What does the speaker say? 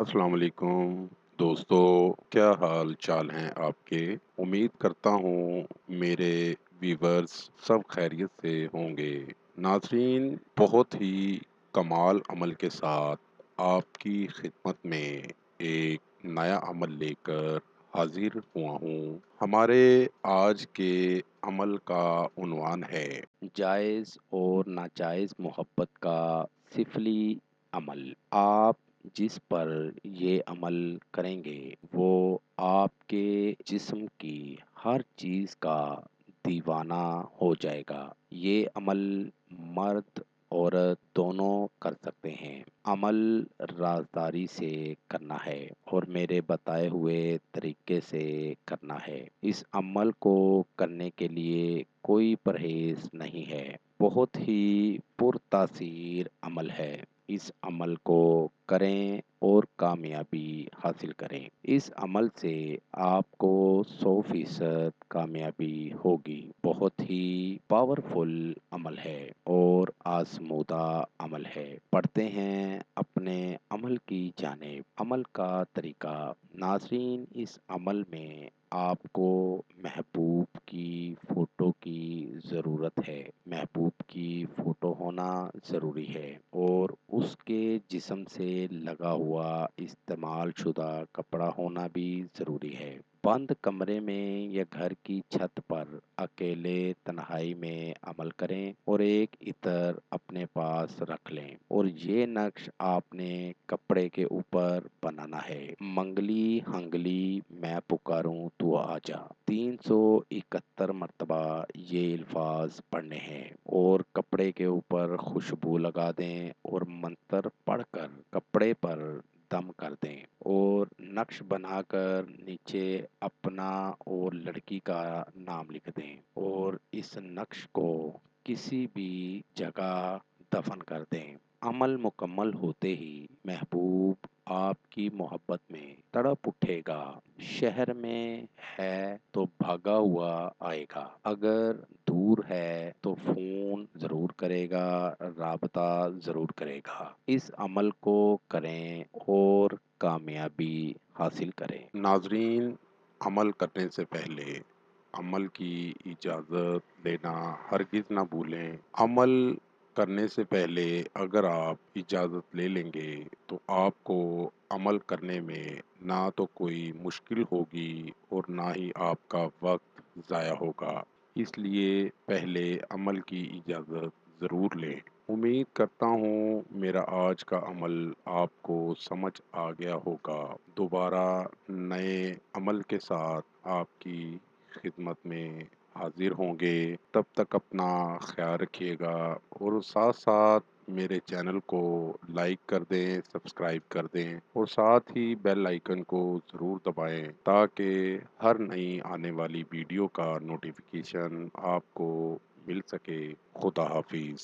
अस्सलाम वालेकुम दोस्तों, क्या हाल चाल हैं आपके? उम्मीद करता हूँ मेरे व्यूवर्स सब खैरियत से होंगे। नाज़रीन, बहुत ही कमाल अमल के साथ आपकी खिदमत में एक नया अमल लेकर हाजिर हुआ हूँ। हमारे आज के अमल का उन्वान है जायज़ और नाजायज़ मोहब्बत का सिफली अमल। आप जिस पर ये अमल करेंगे वो आपके जिस्म की हर चीज़ का दीवाना हो जाएगा। ये अमल मर्द औरत दोनों कर सकते हैं। अमल राज़दारी से करना है और मेरे बताए हुए तरीके से करना है। इस अमल को करने के लिए कोई परहेज़ नहीं है। बहुत ही पुरतासीर अमल है। इस अमल को करें और कामयाबी हासिल करें। इस अमल से आपको 100% कामयाबी होगी। बहुत ही पावरफुल अमल है और आज़मूदा अमल है। पढ़ते हैं अपने अमल की जानिब। अमल का तरीका। नाज़रीन, इस अमल में आपको महबूब की फ़ोटो की ज़रूरत है। महबूब की फ़ोटो होना ज़रूरी है और उसके जिस्म से लगा हुआ इस्तेमाल शुदा कपड़ा होना भी ज़रूरी है। बंद कमरे में या घर की छत पर अकेले तन्हाई में अमल करें और एक इत्र अपने पास रख लें और ये नक्श आपने कपड़े के ऊपर बनाना है। मंगली हंगली मैं पुकारूं तू आजा 371 मरतबा ये अल्फाज पढ़ने हैं और कपड़े के ऊपर खुशबू लगा दें और मंत्र पढ़कर कपड़े पर दम कर दें और नक्श बनाकर नीचे अपना और लड़की का नाम लिख दें और इस नक्श को किसी भी जगह दफन कर दें। अमल मुकम्मल होते ही महबूब आपकी मोहब्बत में तड़प उठेगा। शहर में है तो भागा हुआ आएगा, अगर दूर है तो फ़ोन ज़रूर करेगा, राबता ज़रूर करेगा। इस अमल को करें और कामयाबी हासिल करें। नाज़रीन, अमल करने से पहले अमल की इजाज़त लेना हरगिज़ ना भूलें। अमल करने से पहले अगर आप इजाज़त ले लेंगे तो आपको अमल करने में ना तो कोई मुश्किल होगी और ना ही आपका वक्त ज़ाया होगा। इसलिए पहले अमल की इजाज़त ज़रूर लें। उम्मीद करता हूँ मेरा आज का अमल आपको समझ आ गया होगा। दोबारा नए अमल के साथ आपकी खिदमत में हाजिर होंगे। तब तक अपना ख्याल रखिएगा और साथ साथ मेरे चैनल को लाइक कर दें, सब्सक्राइब कर दें और साथ ही बेल आइकन को ज़रूर दबाएं ताकि हर नई आने वाली वीडियो का नोटिफिकेशन आपको मिल सके। खुदा हाफिज़।